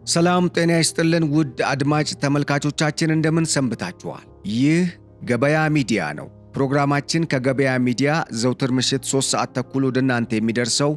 ሰላም ጤና ይስጥልን ውድ አድማጭ ተመልካቾቻችን እንደምን ሰንብታችኋል? ይህ ገበያ ሚዲያ ነው። ፕሮግራማችን ከገበያ ሚዲያ ዘውትር ምሽት 3 ሰዓት ተኩል ወደ እናንተ የሚደርሰው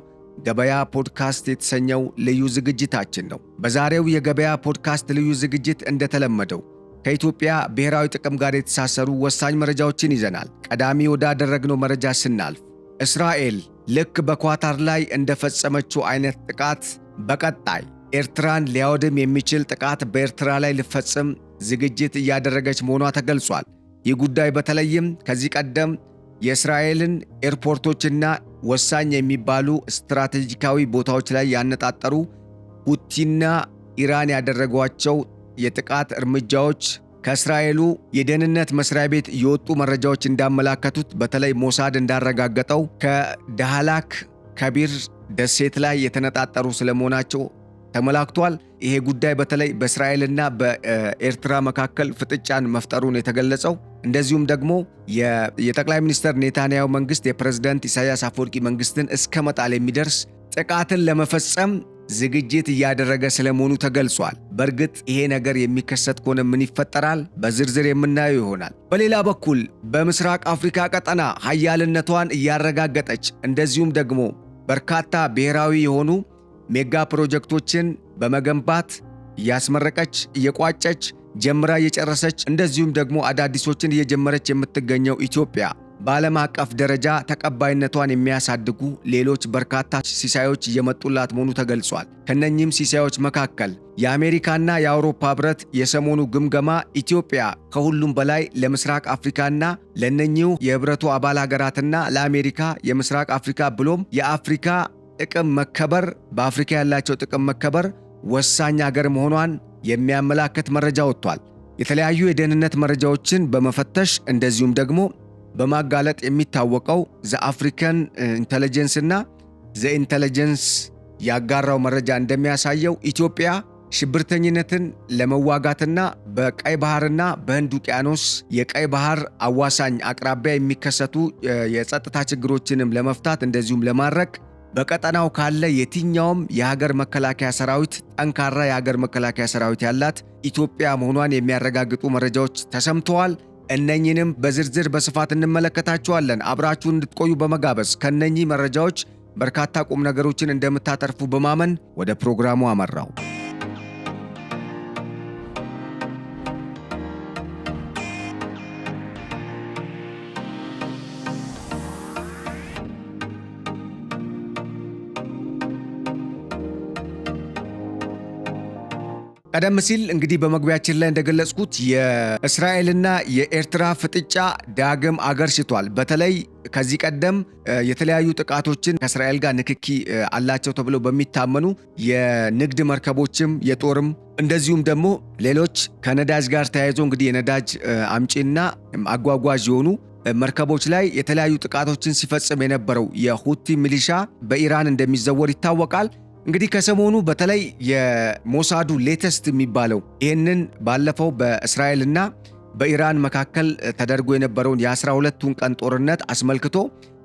ገበያ ፖድካስት የተሰኘው ልዩ ዝግጅታችን ነው። በዛሬው የገበያ ፖድካስት ልዩ ዝግጅት እንደተለመደው ከኢትዮጵያ ብሔራዊ ጥቅም ጋር የተሳሰሩ ወሳኝ መረጃዎችን ይዘናል። ቀዳሚ ወዳደረግነው መረጃ ስናልፍ እስራኤል ልክ በኳታር ላይ እንደፈጸመችው አይነት ጥቃት በቀጣይ ኤርትራን ሊያወድም የሚችል ጥቃት በኤርትራ ላይ ልፈጽም ዝግጅት እያደረገች መሆኗ ተገልጿል። ይህ ጉዳይ በተለይም ከዚህ ቀደም የእስራኤልን ኤርፖርቶችና ወሳኝ የሚባሉ ስትራቴጂካዊ ቦታዎች ላይ ያነጣጠሩ ሁቲና ኢራን ያደረጓቸው የጥቃት እርምጃዎች ከእስራኤሉ የደህንነት መስሪያ ቤት የወጡ መረጃዎች እንዳመላከቱት በተለይ ሞሳድ እንዳረጋገጠው ከዳህላክ ከቢር ደሴት ላይ የተነጣጠሩ ስለመሆናቸው ተመላክቷል። ይሄ ጉዳይ በተለይ በእስራኤልና በኤርትራ መካከል ፍጥጫን መፍጠሩን የተገለጸው እንደዚሁም ደግሞ የጠቅላይ ሚኒስትር ኔታንያሁ መንግስት የፕሬዝዳንት ኢሳያስ አፈወርቂ መንግስትን እስከ መጣል የሚደርስ ጥቃትን ለመፈጸም ዝግጅት እያደረገ ስለመሆኑ ተገልጿል። በእርግጥ ይሄ ነገር የሚከሰት ከሆነ ምን ይፈጠራል? በዝርዝር የምናየው ይሆናል። በሌላ በኩል በምስራቅ አፍሪካ ቀጠና ኃያልነቷን እያረጋገጠች እንደዚሁም ደግሞ በርካታ ብሔራዊ የሆኑ ሜጋ ፕሮጀክቶችን በመገንባት እያስመረቀች እየቋጨች ጀምራ እየጨረሰች እንደዚሁም ደግሞ አዳዲሶችን እየጀመረች የምትገኘው ኢትዮጵያ በዓለም አቀፍ ደረጃ ተቀባይነቷን የሚያሳድጉ ሌሎች በርካታ ሲሳዮች እየመጡላት መሆኑ ተገልጿል። ከነኚህም ሲሳዮች መካከል የአሜሪካና የአውሮፓ ህብረት የሰሞኑ ግምገማ ኢትዮጵያ ከሁሉም በላይ ለምስራቅ አፍሪካና ለነኚሁ የህብረቱ አባል ሀገራትና ለአሜሪካ የምስራቅ አፍሪካ ብሎም የአፍሪካ ጥቅም መከበር በአፍሪካ ያላቸው ጥቅም መከበር ወሳኝ ሀገር መሆኗን የሚያመላክት መረጃ ወጥቷል። የተለያዩ የደህንነት መረጃዎችን በመፈተሽ እንደዚሁም ደግሞ በማጋለጥ የሚታወቀው ዘአፍሪካን ኢንተለጀንስ እና ዘኢንተለጀንስ ያጋራው መረጃ እንደሚያሳየው ኢትዮጵያ ሽብርተኝነትን ለመዋጋትና በቀይ ባህርና በህንድ ውቅያኖስ የቀይ ባህር አዋሳኝ አቅራቢያ የሚከሰቱ የጸጥታ ችግሮችንም ለመፍታት እንደዚሁም ለማድረቅ በቀጠናው ካለ የትኛውም የሀገር መከላከያ ሰራዊት ጠንካራ የሀገር መከላከያ ሰራዊት ያላት ኢትዮጵያ መሆኗን የሚያረጋግጡ መረጃዎች ተሰምተዋል። እነኚህንም በዝርዝር በስፋት እንመለከታቸዋለን። አብራችሁን እንድትቆዩ በመጋበዝ ከነኚህ መረጃዎች በርካታ ቁም ነገሮችን እንደምታተርፉ በማመን ወደ ፕሮግራሙ አመራው። ቀደም ሲል እንግዲህ በመግቢያችን ላይ እንደገለጽኩት የእስራኤልና የኤርትራ ፍጥጫ ዳግም አገርሽቷል። በተለይ ከዚህ ቀደም የተለያዩ ጥቃቶችን ከእስራኤል ጋር ንክኪ አላቸው ተብለው በሚታመኑ የንግድ መርከቦችም የጦርም እንደዚሁም ደግሞ ሌሎች ከነዳጅ ጋር ተያይዞ እንግዲህ የነዳጅ አምጪና አጓጓዥ የሆኑ መርከቦች ላይ የተለያዩ ጥቃቶችን ሲፈጽም የነበረው የሁቲ ሚሊሻ በኢራን እንደሚዘወር ይታወቃል። እንግዲህ ከሰሞኑ በተለይ የሞሳዱ ሌተስት የሚባለው ይህንን ባለፈው በእስራኤልና በኢራን መካከል ተደርጎ የነበረውን የ12ቱን ቀን ጦርነት አስመልክቶ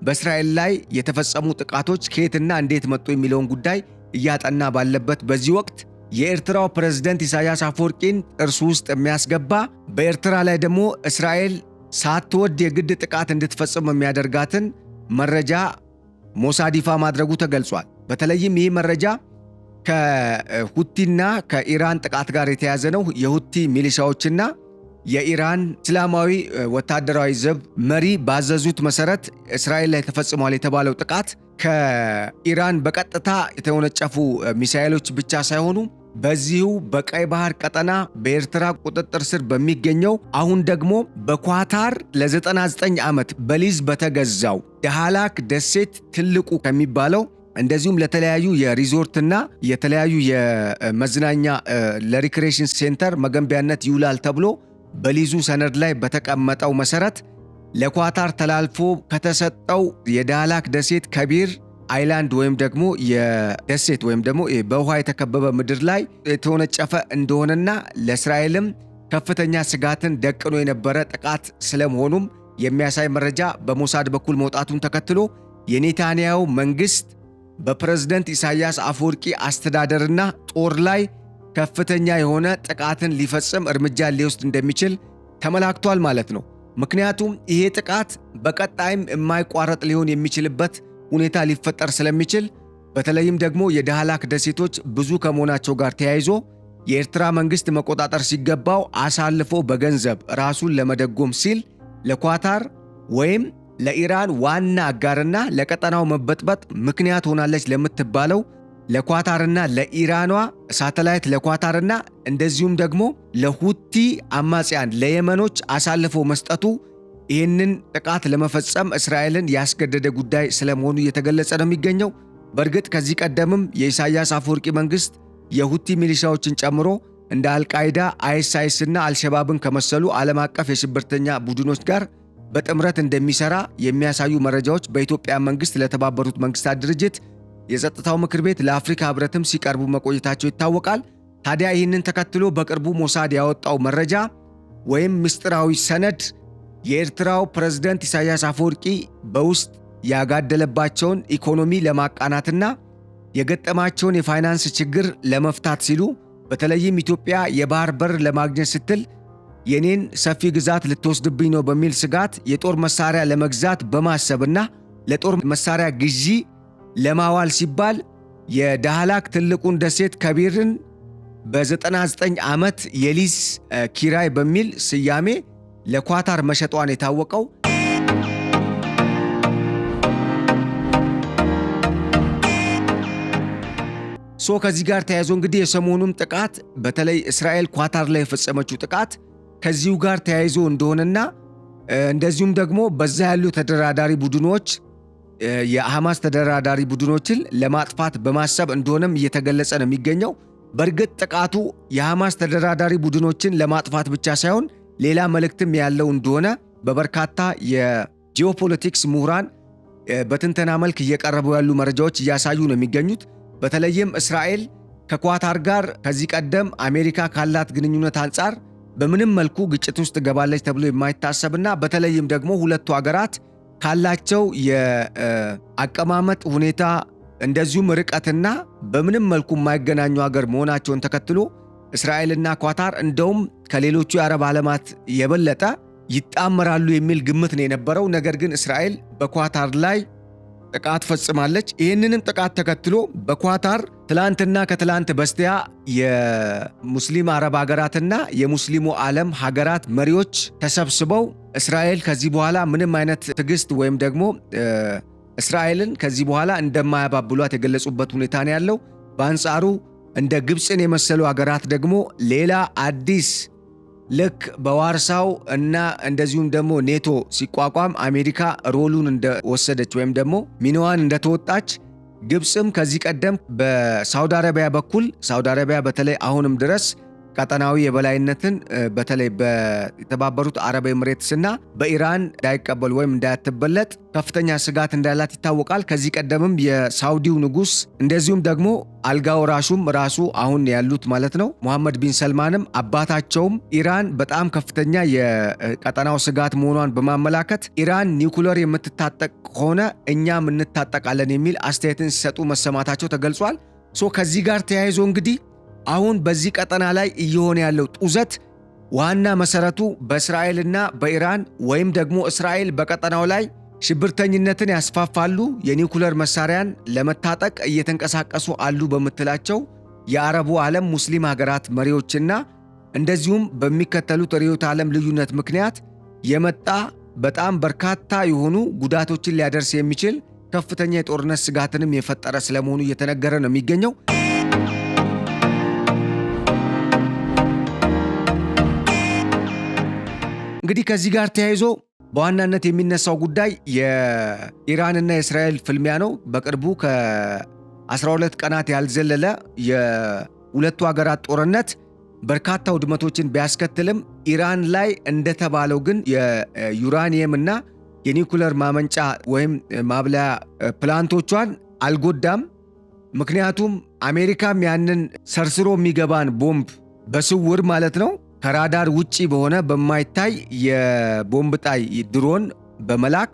በእስራኤል ላይ የተፈጸሙ ጥቃቶች ከየትና እንዴት መጡ የሚለውን ጉዳይ እያጠና ባለበት በዚህ ወቅት የኤርትራው ፕሬዝዳንት ኢሳያስ አፈወርቂን ጥርሱ ውስጥ የሚያስገባ በኤርትራ ላይ ደግሞ እስራኤል ሳትወድ የግድ ጥቃት እንድትፈጽም የሚያደርጋትን መረጃ ሞሳድ ይፋ ማድረጉ ተገልጿል። በተለይም ይህ መረጃ ከሁቲና ከኢራን ጥቃት ጋር የተያዘ ነው። የሁቲ ሚሊሻዎችና የኢራን እስላማዊ ወታደራዊ ዘብ መሪ ባዘዙት መሰረት እስራኤል ላይ ተፈጽሟል የተባለው ጥቃት ከኢራን በቀጥታ የተወነጨፉ ሚሳኤሎች ብቻ ሳይሆኑ በዚሁ በቀይ ባህር ቀጠና በኤርትራ ቁጥጥር ስር በሚገኘው አሁን ደግሞ በኳታር ለ99 ዓመት በሊዝ በተገዛው ዳህላክ ደሴት ትልቁ ከሚባለው እንደዚሁም ለተለያዩ የሪዞርትና የተለያዩ የመዝናኛ ለሪክሬሽን ሴንተር መገንቢያነት ይውላል ተብሎ በሊዙ ሰነድ ላይ በተቀመጠው መሰረት ለኳታር ተላልፎ ከተሰጠው የዳህላክ ደሴት ከቢር አይላንድ ወይም ደግሞ የደሴት ወይም ደግሞ በውሃ የተከበበ ምድር ላይ የተወነጨፈ እንደሆነና ለእስራኤልም ከፍተኛ ስጋትን ደቅኖ የነበረ ጥቃት ስለመሆኑም የሚያሳይ መረጃ በሞሳድ በኩል መውጣቱን ተከትሎ የኔታንያሁ መንግስት በፕሬዝዳንት ኢሳያስ አፈወርቂ አስተዳደርና ጦር ላይ ከፍተኛ የሆነ ጥቃትን ሊፈጽም እርምጃ ሊወስድ እንደሚችል ተመላክቷል ማለት ነው። ምክንያቱም ይሄ ጥቃት በቀጣይም የማይቋረጥ ሊሆን የሚችልበት ሁኔታ ሊፈጠር ስለሚችል በተለይም ደግሞ የዳህላክ ደሴቶች ብዙ ከመሆናቸው ጋር ተያይዞ የኤርትራ መንግስት መቆጣጠር ሲገባው አሳልፎ በገንዘብ ራሱን ለመደጎም ሲል ለኳታር ወይም ለኢራን ዋና አጋርና ለቀጠናው መበጥበጥ ምክንያት ሆናለች ለምትባለው ለኳታርና ለኢራኗ ሳተላይት ለኳታርና እንደዚሁም ደግሞ ለሁቲ አማጽያን ለየመኖች አሳልፎ መስጠቱ ይህንን ጥቃት ለመፈጸም እስራኤልን ያስገደደ ጉዳይ ስለመሆኑ እየተገለጸ ነው የሚገኘው። በእርግጥ ከዚህ ቀደምም የኢሳያስ አፈወርቂ መንግስት የሁቲ ሚሊሻዎችን ጨምሮ እንደ አልቃይዳ፣ አይኤስአይኤስ እና አልሸባብን ከመሰሉ ዓለም አቀፍ የሽብርተኛ ቡድኖች ጋር በጥምረት እንደሚሰራ የሚያሳዩ መረጃዎች በኢትዮጵያ መንግስት ለተባበሩት መንግስታት ድርጅት የጸጥታው ምክር ቤት ለአፍሪካ ህብረትም ሲቀርቡ መቆየታቸው ይታወቃል። ታዲያ ይህንን ተከትሎ በቅርቡ ሞሳድ ያወጣው መረጃ ወይም ምስጢራዊ ሰነድ የኤርትራው ፕሬዝዳንት ኢሳያስ አፈወርቂ በውስጥ ያጋደለባቸውን ኢኮኖሚ ለማቃናትና የገጠማቸውን የፋይናንስ ችግር ለመፍታት ሲሉ በተለይም ኢትዮጵያ የባህር በር ለማግኘት ስትል የኔን ሰፊ ግዛት ልትወስድብኝ ነው በሚል ስጋት የጦር መሳሪያ ለመግዛት በማሰብና ለጦር መሳሪያ ግዢ ለማዋል ሲባል የዳህላክ ትልቁን ደሴት ከቢርን በ99 ዓመት የሊዝ ኪራይ በሚል ስያሜ ለኳታር መሸጧን የታወቀው። ከዚህ ጋር ተያይዞ እንግዲህ የሰሞኑም ጥቃት በተለይ እስራኤል ኳታር ላይ የፈጸመችው ጥቃት ከዚሁ ጋር ተያይዞ እንደሆነና እንደዚሁም ደግሞ በዛ ያሉ ተደራዳሪ ቡድኖች የሐማስ ተደራዳሪ ቡድኖችን ለማጥፋት በማሰብ እንደሆነም እየተገለጸ ነው የሚገኘው። በእርግጥ ጥቃቱ የሐማስ ተደራዳሪ ቡድኖችን ለማጥፋት ብቻ ሳይሆን ሌላ መልእክትም ያለው እንደሆነ በበርካታ የጂኦፖለቲክስ ምሁራን በትንተና መልክ እየቀረቡ ያሉ መረጃዎች እያሳዩ ነው የሚገኙት። በተለይም እስራኤል ከኳታር ጋር ከዚህ ቀደም አሜሪካ ካላት ግንኙነት አንጻር በምንም መልኩ ግጭት ውስጥ ገባለች ተብሎ የማይታሰብና በተለይም ደግሞ ሁለቱ ሀገራት ካላቸው የአቀማመጥ ሁኔታ እንደዚሁም ርቀትና በምንም መልኩ የማይገናኙ ሀገር መሆናቸውን ተከትሎ እስራኤልና ኳታር እንደውም ከሌሎቹ የአረብ ዓለማት የበለጠ ይጣመራሉ የሚል ግምት ነው የነበረው። ነገር ግን እስራኤል በኳታር ላይ ጥቃት ፈጽማለች። ይህንንም ጥቃት ተከትሎ በኳታር ትላንትና ከትላንት በስቲያ የሙስሊም አረብ ሀገራትና የሙስሊሙ ዓለም ሀገራት መሪዎች ተሰብስበው እስራኤል ከዚህ በኋላ ምንም አይነት ትዕግስት ወይም ደግሞ እስራኤልን ከዚህ በኋላ እንደማያባብሏት የገለጹበት ሁኔታ ነው ያለው። በአንጻሩ እንደ ግብፅን የመሰሉ ሀገራት ደግሞ ሌላ አዲስ ልክ በዋርሳው እና እንደዚሁም ደግሞ ኔቶ ሲቋቋም አሜሪካ ሮሉን እንደወሰደች ወይም ደግሞ ሚናዋን እንደተወጣች ግብፅም ከዚህ ቀደም በሳውዲ አረቢያ በኩል ሳውዲ አረቢያ በተለይ አሁንም ድረስ ቀጠናዊ የበላይነትን በተለይ በተባበሩት አረብ ኤምሬትስና በኢራን እንዳይቀበል ወይም እንዳያትበለጥ ከፍተኛ ስጋት እንዳላት ይታወቃል። ከዚህ ቀደምም የሳውዲው ንጉስ እንደዚሁም ደግሞ አልጋ ወራሹም ራሱ አሁን ያሉት ማለት ነው ሙሐመድ ቢን ሰልማንም አባታቸውም ኢራን በጣም ከፍተኛ የቀጠናው ስጋት መሆኗን በማመላከት ኢራን ኒውክለር የምትታጠቅ ከሆነ እኛም እንታጠቃለን የሚል አስተያየትን ሲሰጡ መሰማታቸው ተገልጿል። ከዚህ ጋር ተያይዞ እንግዲህ አሁን በዚህ ቀጠና ላይ እየሆነ ያለው ጡዘት ዋና መሰረቱ በእስራኤልና በኢራን ወይም ደግሞ እስራኤል በቀጠናው ላይ ሽብርተኝነትን ያስፋፋሉ፣ የኒውክለር መሳሪያን ለመታጠቅ እየተንቀሳቀሱ አሉ በምትላቸው የአረቡ ዓለም ሙስሊም ሀገራት መሪዎችና እንደዚሁም በሚከተሉት ርዕዮተ ዓለም ልዩነት ምክንያት የመጣ በጣም በርካታ የሆኑ ጉዳቶችን ሊያደርስ የሚችል ከፍተኛ የጦርነት ስጋትንም የፈጠረ ስለመሆኑ እየተነገረ ነው የሚገኘው። እንግዲህ ከዚህ ጋር ተያይዞ በዋናነት የሚነሳው ጉዳይ የኢራንና የእስራኤል ፍልሚያ ነው። በቅርቡ ከ12 ቀናት ያልዘለለ የሁለቱ ሀገራት ጦርነት በርካታ ውድመቶችን ቢያስከትልም ኢራን ላይ እንደተባለው ግን የዩራኒየም እና የኒውክለር ማመንጫ ወይም ማብለያ ፕላንቶቿን አልጎዳም። ምክንያቱም አሜሪካም ያንን ሰርስሮ የሚገባን ቦምብ በስውር ማለት ነው ከራዳር ውጪ በሆነ በማይታይ የቦምብ ጣይ ድሮን በመላክ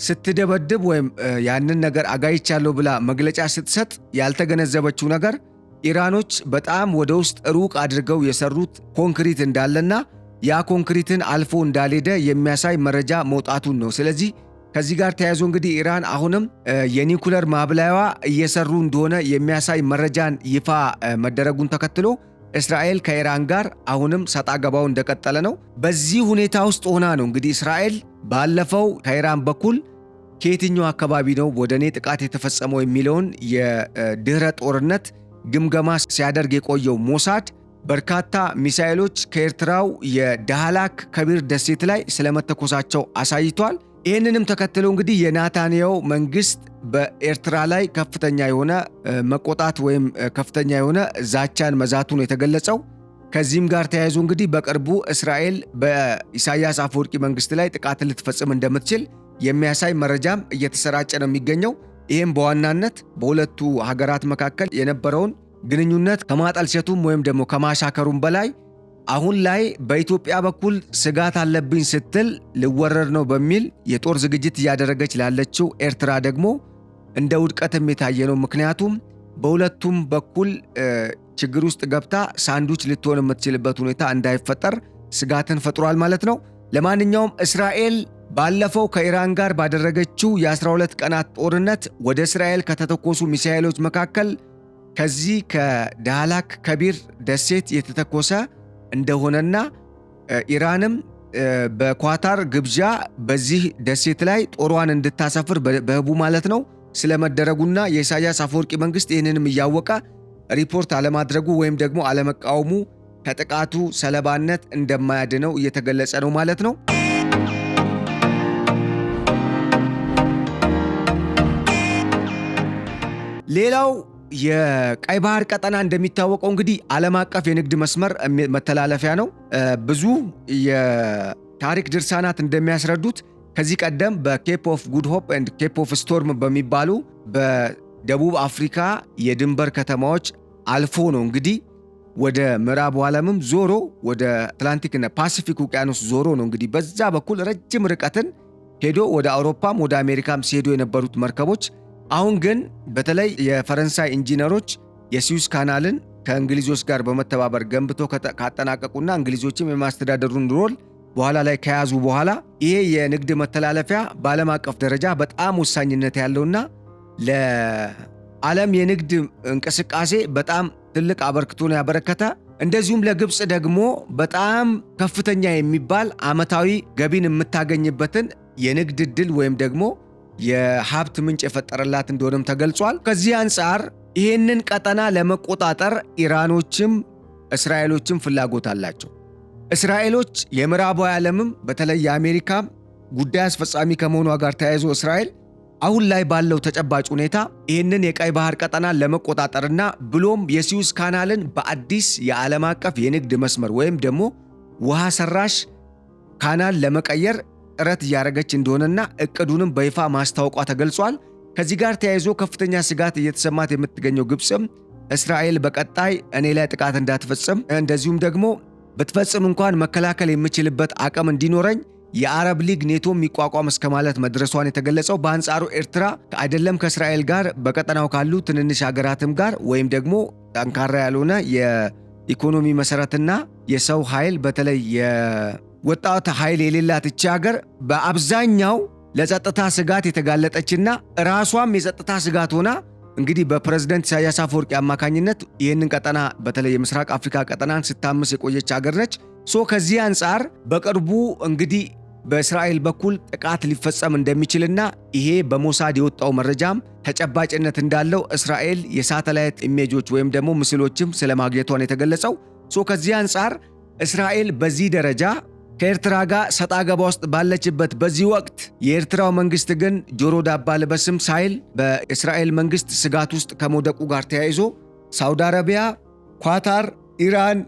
ስትደበድብ ወይም ያንን ነገር አጋይቻለሁ ብላ መግለጫ ስትሰጥ ያልተገነዘበችው ነገር ኢራኖች በጣም ወደ ውስጥ ሩቅ አድርገው የሰሩት ኮንክሪት እንዳለና ያ ኮንክሪትን አልፎ እንዳልሄደ የሚያሳይ መረጃ መውጣቱን ነው። ስለዚህ ከዚህ ጋር ተያይዞ እንግዲህ ኢራን አሁንም የኒውክለር ማብላያዋ እየሰሩ እንደሆነ የሚያሳይ መረጃን ይፋ መደረጉን ተከትሎ እስራኤል ከኢራን ጋር አሁንም ሰጣ ገባው እንደቀጠለ ነው። በዚህ ሁኔታ ውስጥ ሆና ነው እንግዲህ እስራኤል ባለፈው ከኢራን በኩል ከየትኛው አካባቢ ነው ወደ እኔ ጥቃት የተፈጸመው የሚለውን የድህረ ጦርነት ግምገማ ሲያደርግ የቆየው ሞሳድ በርካታ ሚሳኤሎች ከኤርትራው የዳህላክ ከቢር ደሴት ላይ ስለመተኮሳቸው አሳይቷል። ይህንንም ተከትሎ እንግዲህ የናታንያሁ መንግስት በኤርትራ ላይ ከፍተኛ የሆነ መቆጣት ወይም ከፍተኛ የሆነ ዛቻን መዛቱን የተገለጸው። ከዚህም ጋር ተያይዞ እንግዲህ በቅርቡ እስራኤል በኢሳያስ አፈወርቂ መንግስት ላይ ጥቃት ልትፈጽም እንደምትችል የሚያሳይ መረጃም እየተሰራጨ ነው የሚገኘው። ይህም በዋናነት በሁለቱ ሀገራት መካከል የነበረውን ግንኙነት ከማጠልሸቱም ወይም ደግሞ ከማሻከሩም በላይ አሁን ላይ በኢትዮጵያ በኩል ስጋት አለብኝ ስትል ልወረር ነው በሚል የጦር ዝግጅት እያደረገች ላለችው ኤርትራ ደግሞ እንደ ውድቀትም የታየ ነው። ምክንያቱም በሁለቱም በኩል ችግር ውስጥ ገብታ ሳንዱች ልትሆን የምትችልበት ሁኔታ እንዳይፈጠር ስጋትን ፈጥሯል ማለት ነው። ለማንኛውም እስራኤል ባለፈው ከኢራን ጋር ባደረገችው የ12 ቀናት ጦርነት ወደ እስራኤል ከተተኮሱ ሚሳኤሎች መካከል ከዚህ ከዳህላክ ከቢር ደሴት የተተኮሰ እንደሆነና ኢራንም በኳታር ግብዣ በዚህ ደሴት ላይ ጦሯን እንድታሰፍር በህቡ ማለት ነው ስለመደረጉና የኢሳያስ አፈወርቂ መንግስት ይህንንም እያወቀ ሪፖርት አለማድረጉ ወይም ደግሞ አለመቃወሙ ከጥቃቱ ሰለባነት እንደማያድነው እየተገለጸ ነው ማለት ነው። ሌላው የቀይ ባህር ቀጠና እንደሚታወቀው እንግዲህ ዓለም አቀፍ የንግድ መስመር መተላለፊያ ነው። ብዙ የታሪክ ድርሳናት እንደሚያስረዱት ከዚህ ቀደም በኬፕ ኦፍ ጉድ ሆፕ ኤንድ ኬፕ ኦፍ ስቶርም በሚባሉ በደቡብ አፍሪካ የድንበር ከተማዎች አልፎ ነው እንግዲህ ወደ ምዕራቡ ዓለምም ዞሮ ወደ አትላንቲክና ፓሲፊክ ውቅያኖስ ዞሮ ነው እንግዲህ በዛ በኩል ረጅም ርቀትን ሄዶ ወደ አውሮፓም ወደ አሜሪካም ሲሄዱ የነበሩት መርከቦች አሁን ግን በተለይ የፈረንሳይ ኢንጂነሮች የስዊዝ ካናልን ከእንግሊዞች ጋር በመተባበር ገንብቶ ካጠናቀቁና እንግሊዞችም የማስተዳደሩን ሮል በኋላ ላይ ከያዙ በኋላ ይሄ የንግድ መተላለፊያ በዓለም አቀፍ ደረጃ በጣም ወሳኝነት ያለውና ለዓለም የንግድ እንቅስቃሴ በጣም ትልቅ አበርክቶን ያበረከተ እንደዚሁም ለግብፅ ደግሞ በጣም ከፍተኛ የሚባል ዓመታዊ ገቢን የምታገኝበትን የንግድ ዕድል ወይም ደግሞ የሀብት ምንጭ የፈጠረላት እንደሆነም ተገልጿል። ከዚህ አንጻር ይህንን ቀጠና ለመቆጣጠር ኢራኖችም እስራኤሎችም ፍላጎት አላቸው። እስራኤሎች የምዕራባዊ ዓለምም በተለይ የአሜሪካም ጉዳይ አስፈጻሚ ከመሆኗ ጋር ተያይዞ እስራኤል አሁን ላይ ባለው ተጨባጭ ሁኔታ ይህንን የቀይ ባህር ቀጠና ለመቆጣጠርና ብሎም የስዊዝ ካናልን በአዲስ የዓለም አቀፍ የንግድ መስመር ወይም ደግሞ ውሃ ሰራሽ ካናል ለመቀየር ጥረት እያደረገች እንደሆነና እቅዱንም በይፋ ማስታወቋ ተገልጿል። ከዚህ ጋር ተያይዞ ከፍተኛ ስጋት እየተሰማት የምትገኘው ግብፅም እስራኤል በቀጣይ እኔ ላይ ጥቃት እንዳትፈጽም እንደዚሁም ደግሞ ብትፈጽም እንኳን መከላከል የምችልበት አቅም እንዲኖረኝ የአረብ ሊግ ኔቶ የሚቋቋም እስከ ማለት መድረሷን የተገለጸው። በአንጻሩ ኤርትራ አይደለም ከእስራኤል ጋር በቀጠናው ካሉ ትንንሽ ሀገራትም ጋር ወይም ደግሞ ጠንካራ ያልሆነ የኢኮኖሚ መሰረትና የሰው ኃይል በተለይ ወጣት ኃይል የሌላት እቺ ሀገር በአብዛኛው ለጸጥታ ስጋት የተጋለጠችና ራሷም የጸጥታ ስጋት ሆና እንግዲህ በፕሬዝዳንት ኢሳያስ አፈወርቂ አማካኝነት ይህንን ቀጠና በተለይ የምስራቅ አፍሪካ ቀጠናን ስታምስ የቆየች ሀገር ነች። ከዚህ አንጻር በቅርቡ እንግዲህ በእስራኤል በኩል ጥቃት ሊፈጸም እንደሚችልና ይሄ በሞሳድ የወጣው መረጃም ተጨባጭነት እንዳለው እስራኤል የሳተላይት ኢሜጆች ወይም ደግሞ ምስሎችም ስለማግኘቷን የተገለጸው። ከዚህ አንጻር እስራኤል በዚህ ደረጃ ከኤርትራ ጋር ሰጣ ገባ ውስጥ ባለችበት በዚህ ወቅት የኤርትራው መንግስት ግን ጆሮ ዳባ ልበስም ሳይል በእስራኤል መንግስት ስጋት ውስጥ ከመውደቁ ጋር ተያይዞ ሳውዲ አረቢያ፣ ኳታር፣ ኢራን፣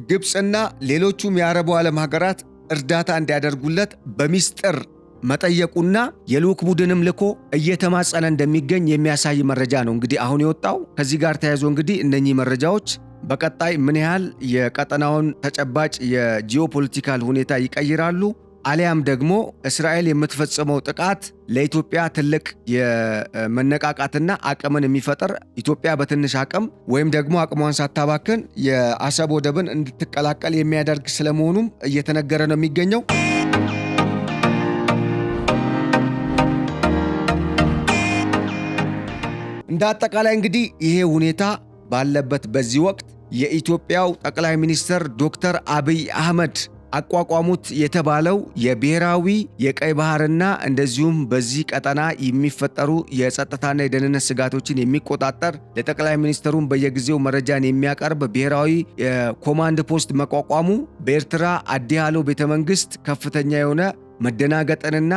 ግብፅና ሌሎቹም የአረቡ ዓለም ሀገራት እርዳታ እንዲያደርጉለት በሚስጥር መጠየቁና የልዑክ ቡድንም ልኮ እየተማጸነ እንደሚገኝ የሚያሳይ መረጃ ነው እንግዲህ አሁን የወጣው። ከዚህ ጋር ተያይዞ እንግዲህ እነኚህ መረጃዎች በቀጣይ ምን ያህል የቀጠናውን ተጨባጭ የጂኦፖለቲካል ሁኔታ ይቀይራሉ አሊያም ደግሞ እስራኤል የምትፈጽመው ጥቃት ለኢትዮጵያ ትልቅ የመነቃቃትና አቅምን የሚፈጥር ኢትዮጵያ በትንሽ አቅም ወይም ደግሞ አቅሟን ሳታባክን የአሰብ ወደብን እንድትቀላቀል የሚያደርግ ስለመሆኑም እየተነገረ ነው የሚገኘው። እንደ አጠቃላይ እንግዲህ ይሄ ሁኔታ ባለበት በዚህ ወቅት የኢትዮጵያው ጠቅላይ ሚኒስትር ዶክተር አብይ አህመድ አቋቋሙት የተባለው የብሔራዊ የቀይ ባህርና እንደዚሁም በዚህ ቀጠና የሚፈጠሩ የጸጥታና የደህንነት ስጋቶችን የሚቆጣጠር ለጠቅላይ ሚኒስትሩም በየጊዜው መረጃን የሚያቀርብ ብሔራዊ የኮማንድ ፖስት መቋቋሙ በኤርትራ አዲሃሎ ቤተመንግስት ከፍተኛ የሆነ መደናገጥንና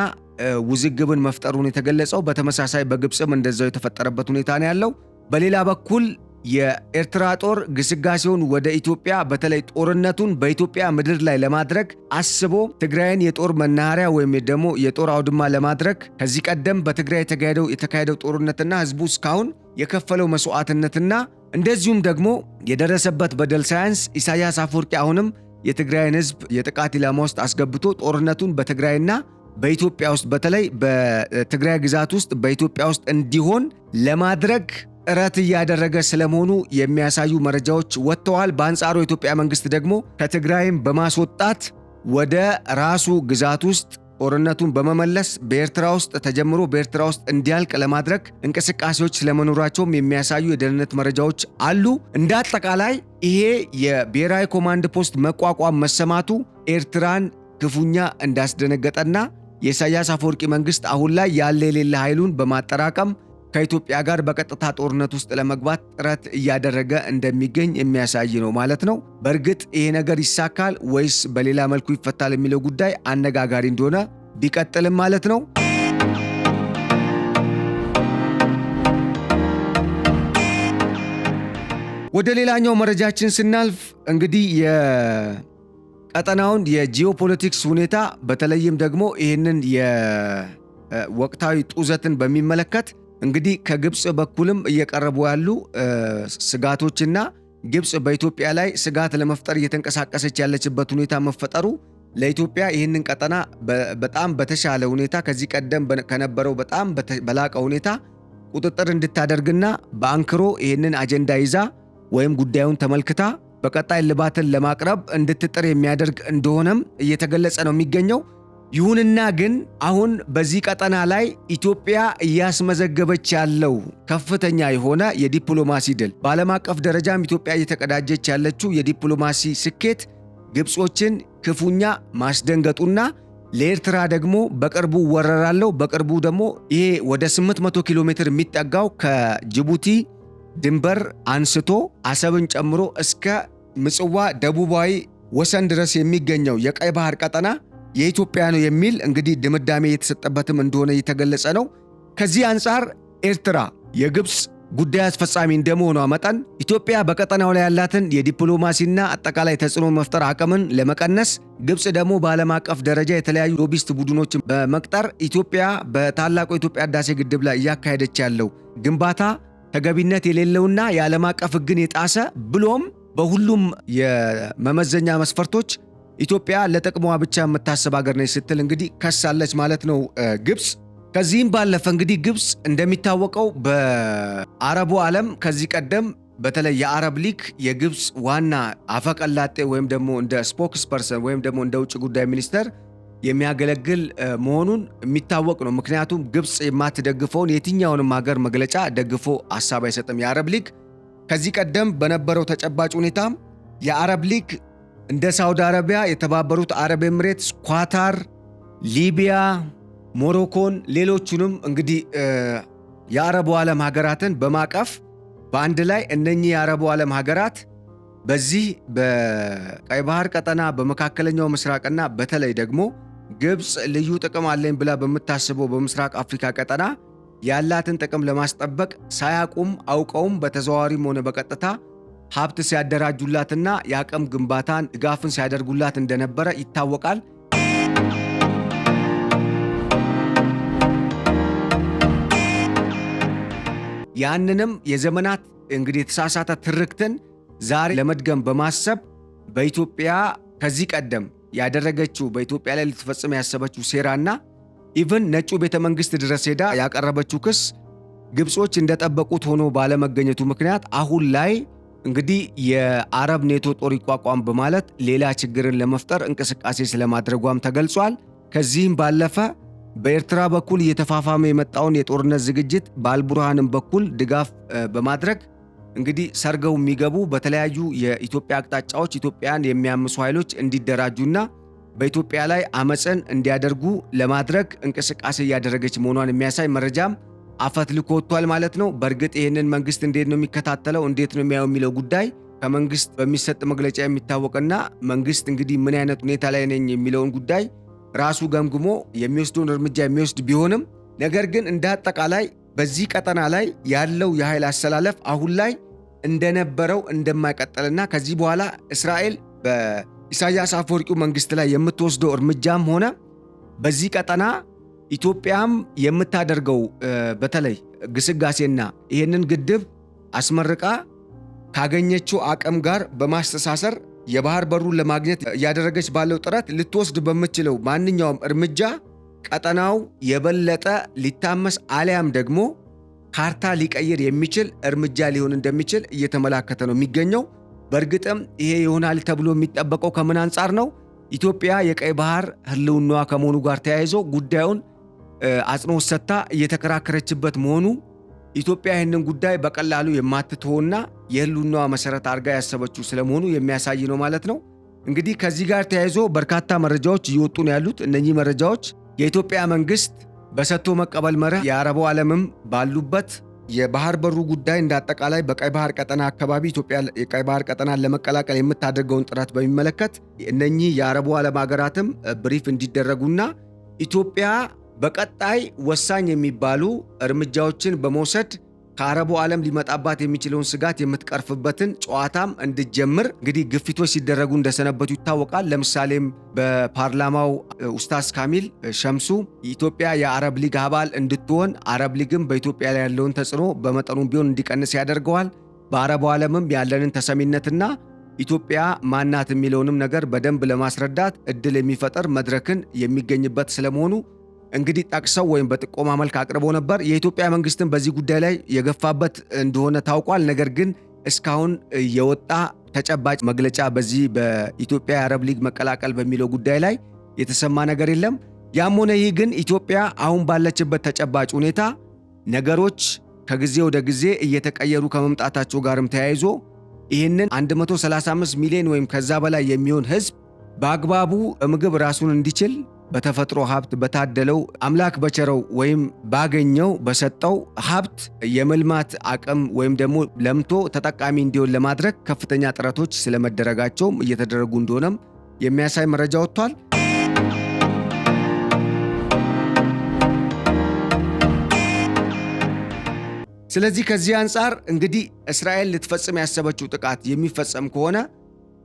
ውዝግብን መፍጠሩን የተገለጸው። በተመሳሳይ በግብፅም እንደዛው የተፈጠረበት ሁኔታ ነው ያለው። በሌላ በኩል የኤርትራ ጦር ግስጋሴውን ወደ ኢትዮጵያ በተለይ ጦርነቱን በኢትዮጵያ ምድር ላይ ለማድረግ አስቦ ትግራይን የጦር መናኸሪያ ወይም ደግሞ የጦር አውድማ ለማድረግ ከዚህ ቀደም በትግራይ የተካሄደው ጦርነትና ህዝቡ እስካሁን የከፈለው መስዋዕትነትና እንደዚሁም ደግሞ የደረሰበት በደል ሳያንስ ኢሳያስ አፈወርቂ አሁንም የትግራይን ህዝብ የጥቃት ኢላማ ውስጥ አስገብቶ ጦርነቱን በትግራይና በኢትዮጵያ ውስጥ በተለይ በትግራይ ግዛት ውስጥ በኢትዮጵያ ውስጥ እንዲሆን ለማድረግ ጥረት እያደረገ ስለመሆኑ የሚያሳዩ መረጃዎች ወጥተዋል። በአንጻሩ የኢትዮጵያ መንግስት ደግሞ ከትግራይም በማስወጣት ወደ ራሱ ግዛት ውስጥ ጦርነቱን በመመለስ በኤርትራ ውስጥ ተጀምሮ በኤርትራ ውስጥ እንዲያልቅ ለማድረግ እንቅስቃሴዎች ስለመኖራቸውም የሚያሳዩ የደህንነት መረጃዎች አሉ። እንደ አጠቃላይ ይሄ የብሔራዊ ኮማንድ ፖስት መቋቋም መሰማቱ ኤርትራን ክፉኛ እንዳስደነገጠና የኢሳያስ አፈወርቂ መንግስት አሁን ላይ ያለ የሌለ ኃይሉን በማጠራቀም ከኢትዮጵያ ጋር በቀጥታ ጦርነት ውስጥ ለመግባት ጥረት እያደረገ እንደሚገኝ የሚያሳይ ነው ማለት ነው። በእርግጥ ይሄ ነገር ይሳካል ወይስ በሌላ መልኩ ይፈታል የሚለው ጉዳይ አነጋጋሪ እንደሆነ ቢቀጥልም ማለት ነው። ወደ ሌላኛው መረጃችን ስናልፍ እንግዲህ የቀጠናውን የጂኦፖለቲክስ ሁኔታ በተለይም ደግሞ ይህንን የወቅታዊ ጡዘትን በሚመለከት እንግዲህ ከግብፅ በኩልም እየቀረቡ ያሉ ስጋቶችና ግብፅ በኢትዮጵያ ላይ ስጋት ለመፍጠር እየተንቀሳቀሰች ያለችበት ሁኔታ መፈጠሩ ለኢትዮጵያ ይህንን ቀጠና በጣም በተሻለ ሁኔታ ከዚህ ቀደም ከነበረው በጣም በላቀ ሁኔታ ቁጥጥር እንድታደርግና በአንክሮ ይህንን አጀንዳ ይዛ ወይም ጉዳዩን ተመልክታ በቀጣይ ልባትን ለማቅረብ እንድትጥር የሚያደርግ እንደሆነም እየተገለጸ ነው የሚገኘው። ይሁንና ግን አሁን በዚህ ቀጠና ላይ ኢትዮጵያ እያስመዘገበች ያለው ከፍተኛ የሆነ የዲፕሎማሲ ድል በዓለም አቀፍ ደረጃም ኢትዮጵያ እየተቀዳጀች ያለችው የዲፕሎማሲ ስኬት ግብጾችን ክፉኛ ማስደንገጡና ለኤርትራ ደግሞ በቅርቡ ወረራለው በቅርቡ ደግሞ ይሄ ወደ 800 ኪሎ ሜትር የሚጠጋው ከጅቡቲ ድንበር አንስቶ አሰብን ጨምሮ እስከ ምጽዋ ደቡባዊ ወሰን ድረስ የሚገኘው የቀይ ባህር ቀጠና የኢትዮጵያ ነው የሚል እንግዲህ ድምዳሜ የተሰጠበትም እንደሆነ የተገለጸ ነው። ከዚህ አንጻር ኤርትራ የግብፅ ጉዳይ አስፈጻሚ እንደመሆኗ መጠን ኢትዮጵያ በቀጠናው ላይ ያላትን የዲፕሎማሲና አጠቃላይ ተጽዕኖ መፍጠር አቅምን ለመቀነስ ግብፅ ደግሞ በዓለም አቀፍ ደረጃ የተለያዩ ሎቢስት ቡድኖችን በመቅጠር ኢትዮጵያ በታላቁ የኢትዮጵያ ህዳሴ ግድብ ላይ እያካሄደች ያለው ግንባታ ተገቢነት የሌለውና የዓለም አቀፍ ህግን የጣሰ ብሎም በሁሉም የመመዘኛ መስፈርቶች ኢትዮጵያ ለጥቅሟ ብቻ የምታስብ ሀገር ነች ስትል እንግዲህ ከሳለች ማለት ነው ግብፅ። ከዚህም ባለፈ እንግዲህ ግብፅ እንደሚታወቀው በአረቡ ዓለም ከዚህ ቀደም በተለይ የአረብ ሊግ የግብፅ ዋና አፈቀላጤ ወይም ደግሞ እንደ ስፖክስ ፐርሰን ወይም ደግሞ እንደ ውጭ ጉዳይ ሚኒስተር የሚያገለግል መሆኑን የሚታወቅ ነው። ምክንያቱም ግብፅ የማትደግፈውን የትኛውንም ሀገር መግለጫ ደግፎ ሀሳብ አይሰጥም የአረብ ሊግ። ከዚህ ቀደም በነበረው ተጨባጭ ሁኔታም የአረብ ሊግ እንደ ሳውዲ አረቢያ፣ የተባበሩት አረብ ኤምሬትስ፣ ኳታር፣ ሊቢያ፣ ሞሮኮን ሌሎቹንም እንግዲህ የአረቡ ዓለም ሀገራትን በማቀፍ በአንድ ላይ እነኚህ የአረቡ ዓለም ሀገራት በዚህ በቀይ ባህር ቀጠና በመካከለኛው ምስራቅና በተለይ ደግሞ ግብፅ ልዩ ጥቅም አለኝ ብላ በምታስበው በምስራቅ አፍሪካ ቀጠና ያላትን ጥቅም ለማስጠበቅ ሳያቁም አውቀውም በተዘዋዋሪም ሆነ በቀጥታ ሀብት ሲያደራጁላትና የአቅም ግንባታን ድጋፍን ሲያደርጉላት እንደነበረ ይታወቃል። ያንንም የዘመናት እንግዲህ የተሳሳተ ትርክትን ዛሬ ለመድገም በማሰብ በኢትዮጵያ ከዚህ ቀደም ያደረገችው በኢትዮጵያ ላይ ልትፈጽም ያሰበችው ሴራና ኢቭን ነጩ ቤተ መንግስት ድረስ ሄዳ ያቀረበችው ክስ ግብጾች እንደጠበቁት ሆኖ ባለመገኘቱ ምክንያት አሁን ላይ እንግዲህ የአረብ ኔቶ ጦር ይቋቋም በማለት ሌላ ችግርን ለመፍጠር እንቅስቃሴ ስለማድረጓም ተገልጿል። ከዚህም ባለፈ በኤርትራ በኩል እየተፋፋመ የመጣውን የጦርነት ዝግጅት በአልቡርሃንም በኩል ድጋፍ በማድረግ እንግዲህ ሰርገው የሚገቡ በተለያዩ የኢትዮጵያ አቅጣጫዎች ኢትዮጵያን የሚያምሱ ኃይሎች እንዲደራጁና በኢትዮጵያ ላይ አመፅን እንዲያደርጉ ለማድረግ እንቅስቃሴ እያደረገች መሆኗን የሚያሳይ መረጃም አፈትልኮ ወጥቷል ማለት ነው። በእርግጥ ይህንን መንግስት እንዴት ነው የሚከታተለው፣ እንዴት ነው የሚያየው የሚለው ጉዳይ ከመንግስት በሚሰጥ መግለጫ የሚታወቅና መንግስት እንግዲህ ምን አይነት ሁኔታ ላይ ነኝ የሚለውን ጉዳይ ራሱ ገምግሞ የሚወስደውን እርምጃ የሚወስድ ቢሆንም ነገር ግን እንደ አጠቃላይ በዚህ ቀጠና ላይ ያለው የኃይል አሰላለፍ አሁን ላይ እንደነበረው እንደማይቀጥልና ከዚህ በኋላ እስራኤል በኢሳያስ አፈወርቂው መንግስት ላይ የምትወስደው እርምጃም ሆነ በዚህ ቀጠና ኢትዮጵያም የምታደርገው በተለይ ግስጋሴና ይህንን ግድብ አስመርቃ ካገኘችው አቅም ጋር በማስተሳሰር የባህር በሩን ለማግኘት እያደረገች ባለው ጥረት ልትወስድ በምትችለው ማንኛውም እርምጃ ቀጠናው የበለጠ ሊታመስ አሊያም ደግሞ ካርታ ሊቀይር የሚችል እርምጃ ሊሆን እንደሚችል እየተመላከተ ነው የሚገኘው። በእርግጥም ይሄ ይሆናል ተብሎ የሚጠበቀው ከምን አንጻር ነው? ኢትዮጵያ የቀይ ባህር ህልውናዋ ከመሆኑ ጋር ተያይዞ ጉዳዩን አጽንኦት ሰጥታ እየተከራከረችበት መሆኑ ኢትዮጵያ ይህንን ጉዳይ በቀላሉ የማትተውና የህልውናዋ መሰረት አድርጋ ያሰበችው ስለመሆኑ የሚያሳይ ነው ማለት ነው። እንግዲህ ከዚህ ጋር ተያይዞ በርካታ መረጃዎች እየወጡ ነው ያሉት። እነኚህ መረጃዎች የኢትዮጵያ መንግስት በሰጥቶ መቀበል መርህ የአረቡ ዓለምም ባሉበት የባህር በሩ ጉዳይ እንዳጠቃላይ በቀይ ባህር ቀጠና አካባቢ ኢትዮጵያ የቀይ ባህር ቀጠናን ለመቀላቀል የምታደርገውን ጥረት በሚመለከት እነኚህ የአረቡ ዓለም ሀገራትም ብሪፍ እንዲደረጉና ኢትዮጵያ በቀጣይ ወሳኝ የሚባሉ እርምጃዎችን በመውሰድ ከአረቡ ዓለም ሊመጣባት የሚችለውን ስጋት የምትቀርፍበትን ጨዋታም እንድትጀምር እንግዲህ ግፊቶች ሲደረጉ እንደሰነበቱ ይታወቃል። ለምሳሌም በፓርላማው ኡስታዝ ካሚል ሸምሱ ኢትዮጵያ የአረብ ሊግ አባል እንድትሆን አረብ ሊግም በኢትዮጵያ ላይ ያለውን ተጽዕኖ በመጠኑም ቢሆን እንዲቀንስ ያደርገዋል። በአረቡ ዓለምም ያለንን ተሰሚነትና ኢትዮጵያ ማናት የሚለውንም ነገር በደንብ ለማስረዳት እድል የሚፈጠር መድረክን የሚገኝበት ስለመሆኑ እንግዲህ ጠቅሰው ወይም በጥቆማ መልክ አቅርበው ነበር። የኢትዮጵያ መንግስትም በዚህ ጉዳይ ላይ የገፋበት እንደሆነ ታውቋል። ነገር ግን እስካሁን የወጣ ተጨባጭ መግለጫ በዚህ በኢትዮጵያ የአረብ ሊግ መቀላቀል በሚለው ጉዳይ ላይ የተሰማ ነገር የለም። ያም ሆነ ይህ ግን ኢትዮጵያ አሁን ባለችበት ተጨባጭ ሁኔታ ነገሮች ከጊዜ ወደ ጊዜ እየተቀየሩ ከመምጣታቸው ጋርም ተያይዞ ይህንን 135 ሚሊዮን ወይም ከዛ በላይ የሚሆን ህዝብ በአግባቡ በምግብ ራሱን እንዲችል በተፈጥሮ ሀብት በታደለው አምላክ በቸረው ወይም ባገኘው በሰጠው ሀብት የመልማት አቅም ወይም ደግሞ ለምቶ ተጠቃሚ እንዲሆን ለማድረግ ከፍተኛ ጥረቶች ስለመደረጋቸውም እየተደረጉ እንደሆነም የሚያሳይ መረጃ ወጥቷል። ስለዚህ ከዚህ አንጻር እንግዲህ እስራኤል ልትፈጽም ያሰበችው ጥቃት የሚፈጸም ከሆነ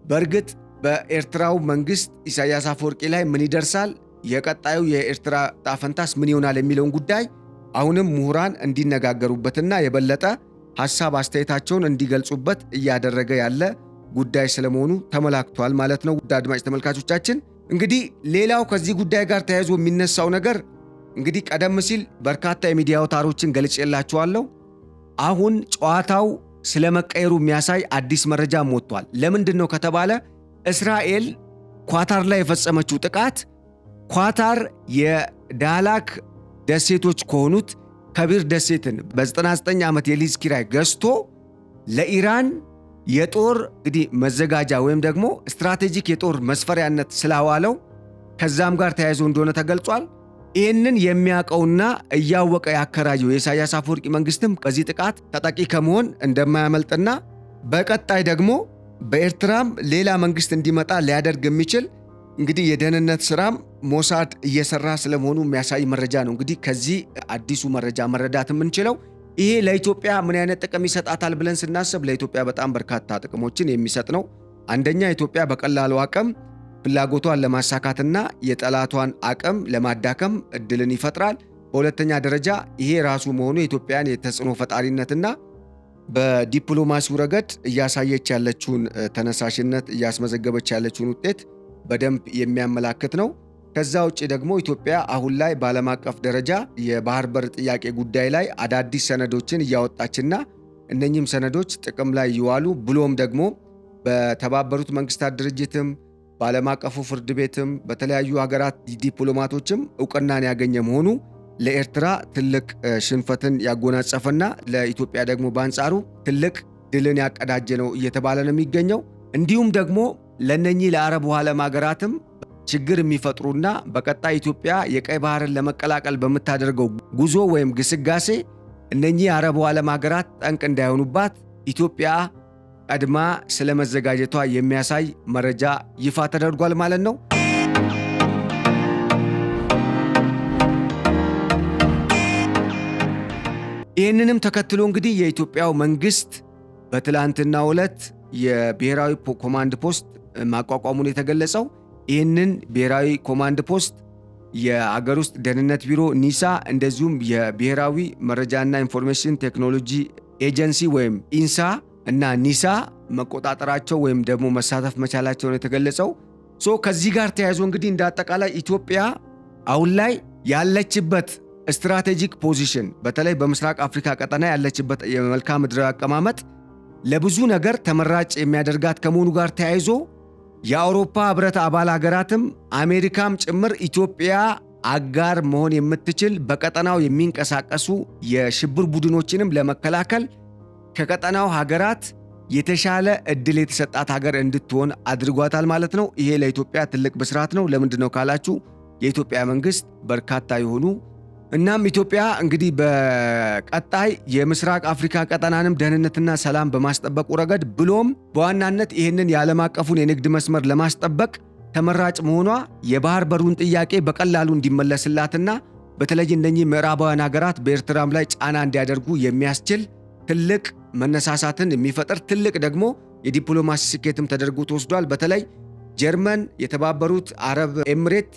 በእርግጥ በኤርትራው መንግስት ኢሳያስ አፈወርቂ ላይ ምን ይደርሳል፣ የቀጣዩ የኤርትራ ጣፈንታስ ምን ይሆናል የሚለውን ጉዳይ አሁንም ምሁራን እንዲነጋገሩበትና የበለጠ ሐሳብ አስተያየታቸውን እንዲገልጹበት እያደረገ ያለ ጉዳይ ስለመሆኑ ተመላክቷል ማለት ነው። ውድ አድማጭ ተመልካቾቻችን እንግዲህ ሌላው ከዚህ ጉዳይ ጋር ተያይዞ የሚነሳው ነገር እንግዲህ ቀደም ሲል በርካታ የሚዲያ አውታሮችን ገልጬላችኋለሁ። አሁን ጨዋታው ስለመቀየሩ የሚያሳይ አዲስ መረጃ ወጥቷል። ለምንድን ነው ከተባለ እስራኤል ኳታር ላይ የፈጸመችው ጥቃት ኳታር የዳህላክ ደሴቶች ከሆኑት ከቢር ደሴትን በ99 ዓመት የሊዝ ኪራይ ገዝቶ ለኢራን የጦር እንግዲህ መዘጋጃ ወይም ደግሞ ስትራቴጂክ የጦር መስፈሪያነት ስላዋለው ከዛም ጋር ተያይዞ እንደሆነ ተገልጿል። ይህንን የሚያውቀውና እያወቀ ያከራየው የኢሳያስ አፈወርቂ መንግስትም ከዚህ ጥቃት ተጠቂ ከመሆን እንደማያመልጥና በቀጣይ ደግሞ በኤርትራም ሌላ መንግስት እንዲመጣ ሊያደርግ የሚችል እንግዲህ የደህንነት ስራም ሞሳድ እየሰራ ስለመሆኑ የሚያሳይ መረጃ ነው። እንግዲህ ከዚህ አዲሱ መረጃ መረዳት የምንችለው ይሄ ለኢትዮጵያ ምን አይነት ጥቅም ይሰጣታል ብለን ስናስብ ለኢትዮጵያ በጣም በርካታ ጥቅሞችን የሚሰጥ ነው። አንደኛ ኢትዮጵያ በቀላሉ አቅም ፍላጎቷን ለማሳካትና የጠላቷን አቅም ለማዳከም እድልን ይፈጥራል። በሁለተኛ ደረጃ ይሄ ራሱ መሆኑ የኢትዮጵያን የተጽዕኖ ፈጣሪነትና በዲፕሎማሲው ረገድ እያሳየች ያለችውን ተነሳሽነት እያስመዘገበች ያለችውን ውጤት በደንብ የሚያመላክት ነው። ከዛ ውጭ ደግሞ ኢትዮጵያ አሁን ላይ በዓለም አቀፍ ደረጃ የባህር በር ጥያቄ ጉዳይ ላይ አዳዲስ ሰነዶችን እያወጣችና እነኚህም ሰነዶች ጥቅም ላይ ይዋሉ ብሎም ደግሞ በተባበሩት መንግስታት ድርጅትም በዓለም አቀፉ ፍርድ ቤትም በተለያዩ ሀገራት ዲፕሎማቶችም እውቅናን ያገኘ መሆኑ ለኤርትራ ትልቅ ሽንፈትን ያጎናጸፈና ለኢትዮጵያ ደግሞ በአንጻሩ ትልቅ ድልን ያቀዳጀ ነው እየተባለ ነው የሚገኘው። እንዲሁም ደግሞ ለነኚህ ለአረቡ ዓለም ሀገራትም ችግር የሚፈጥሩና በቀጣይ ኢትዮጵያ የቀይ ባህርን ለመቀላቀል በምታደርገው ጉዞ ወይም ግስጋሴ እነኚህ የአረቡ ዓለም ሀገራት ጠንቅ እንዳይሆኑባት ኢትዮጵያ ቀድማ ስለመዘጋጀቷ የሚያሳይ መረጃ ይፋ ተደርጓል ማለት ነው። ይህንንም ተከትሎ እንግዲህ የኢትዮጵያው መንግስት በትላንትናው ዕለት የብሔራዊ ኮማንድ ፖስት ማቋቋሙን የተገለጸው። ይህንን ብሔራዊ ኮማንድ ፖስት የአገር ውስጥ ደህንነት ቢሮ ኒሳ፣ እንደዚሁም የብሔራዊ መረጃና ኢንፎርሜሽን ቴክኖሎጂ ኤጀንሲ ወይም ኢንሳ እና ኒሳ መቆጣጠራቸው ወይም ደግሞ መሳተፍ መቻላቸውን የተገለጸው። ከዚህ ጋር ተያይዞ እንግዲህ እንደ አጠቃላይ ኢትዮጵያ አሁን ላይ ያለችበት ስትራቴጂክ ፖዚሽን በተለይ በምስራቅ አፍሪካ ቀጠና ያለችበት የመልክዓ ምድራዊ አቀማመጥ ለብዙ ነገር ተመራጭ የሚያደርጋት ከመሆኑ ጋር ተያይዞ የአውሮፓ ህብረት አባል ሀገራትም አሜሪካም ጭምር ኢትዮጵያ አጋር መሆን የምትችል በቀጠናው የሚንቀሳቀሱ የሽብር ቡድኖችንም ለመከላከል ከቀጠናው ሀገራት የተሻለ እድል የተሰጣት ሀገር እንድትሆን አድርጓታል ማለት ነው። ይሄ ለኢትዮጵያ ትልቅ ብስራት ነው። ለምንድን ነው ካላችሁ የኢትዮጵያ መንግስት በርካታ የሆኑ እናም ኢትዮጵያ እንግዲህ በቀጣይ የምስራቅ አፍሪካ ቀጠናንም ደህንነትና ሰላም በማስጠበቁ ረገድ ብሎም በዋናነት ይህንን የዓለም አቀፉን የንግድ መስመር ለማስጠበቅ ተመራጭ መሆኗ የባህር በሩን ጥያቄ በቀላሉ እንዲመለስላትና በተለይ እነኚህ ምዕራባውያን ሀገራት በኤርትራም ላይ ጫና እንዲያደርጉ የሚያስችል ትልቅ መነሳሳትን የሚፈጥር ትልቅ ደግሞ የዲፕሎማሲ ስኬትም ተደርጎ ተወስዷል። በተለይ ጀርመን፣ የተባበሩት አረብ ኤምሬት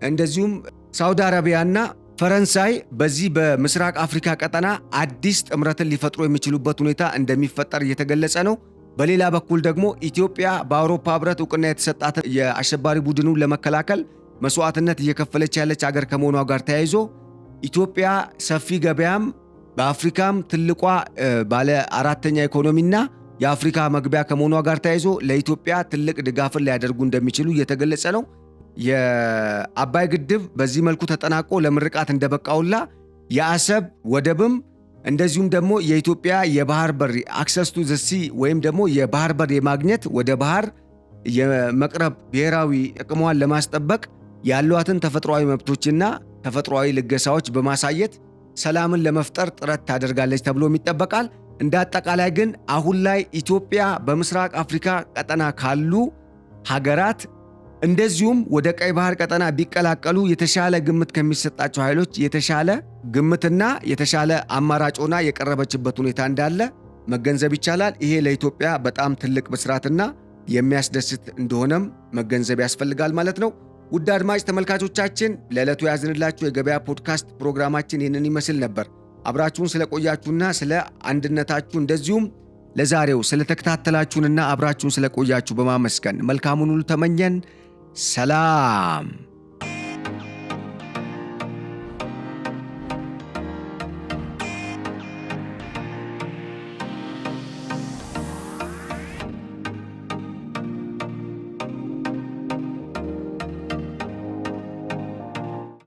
እንደዚሁም ሳውዲ አረቢያና ፈረንሳይ በዚህ በምስራቅ አፍሪካ ቀጠና አዲስ ጥምረትን ሊፈጥሩ የሚችሉበት ሁኔታ እንደሚፈጠር እየተገለጸ ነው። በሌላ በኩል ደግሞ ኢትዮጵያ በአውሮፓ ህብረት እውቅና የተሰጣት የአሸባሪ ቡድኑን ለመከላከል መስዋዕትነት እየከፈለች ያለች ሀገር ከመሆኗ ጋር ተያይዞ ኢትዮጵያ ሰፊ ገበያም በአፍሪካም ትልቋ ባለ አራተኛ ኢኮኖሚና የአፍሪካ መግቢያ ከመሆኗ ጋር ተያይዞ ለኢትዮጵያ ትልቅ ድጋፍን ሊያደርጉ እንደሚችሉ እየተገለጸ ነው። የአባይ ግድብ በዚህ መልኩ ተጠናቆ ለምርቃት እንደበቃውላ የአሰብ ወደብም እንደዚሁም ደግሞ የኢትዮጵያ የባህር በር አክሰስ ቱ ዘ ሲ ወይም ደግሞ የባህር በር የማግኘት ወደ ባህር የመቅረብ ብሔራዊ ጥቅሟን ለማስጠበቅ ያሏትን ተፈጥሯዊ መብቶችና ተፈጥሯዊ ልገሳዎች በማሳየት ሰላምን ለመፍጠር ጥረት ታደርጋለች ተብሎ ይጠበቃል። እንደ አጠቃላይ ግን አሁን ላይ ኢትዮጵያ በምስራቅ አፍሪካ ቀጠና ካሉ ሀገራት እንደዚሁም ወደ ቀይ ባህር ቀጠና ቢቀላቀሉ የተሻለ ግምት ከሚሰጣቸው ኃይሎች የተሻለ ግምትና የተሻለ አማራጭ ሆና የቀረበችበት ሁኔታ እንዳለ መገንዘብ ይቻላል። ይሄ ለኢትዮጵያ በጣም ትልቅ ብስራትና የሚያስደስት እንደሆነም መገንዘብ ያስፈልጋል ማለት ነው። ውድ አድማጭ ተመልካቾቻችን ለዕለቱ ያዝንላችሁ የገበያ ፖድካስት ፕሮግራማችን ይህንን ይመስል ነበር። አብራችሁን ስለቆያችሁና ስለ አንድነታችሁ እንደዚሁም ለዛሬው ስለተከታተላችሁንና አብራችሁን ስለቆያችሁ በማመስገን መልካሙን ሁሉ ተመኘን። ሰላም።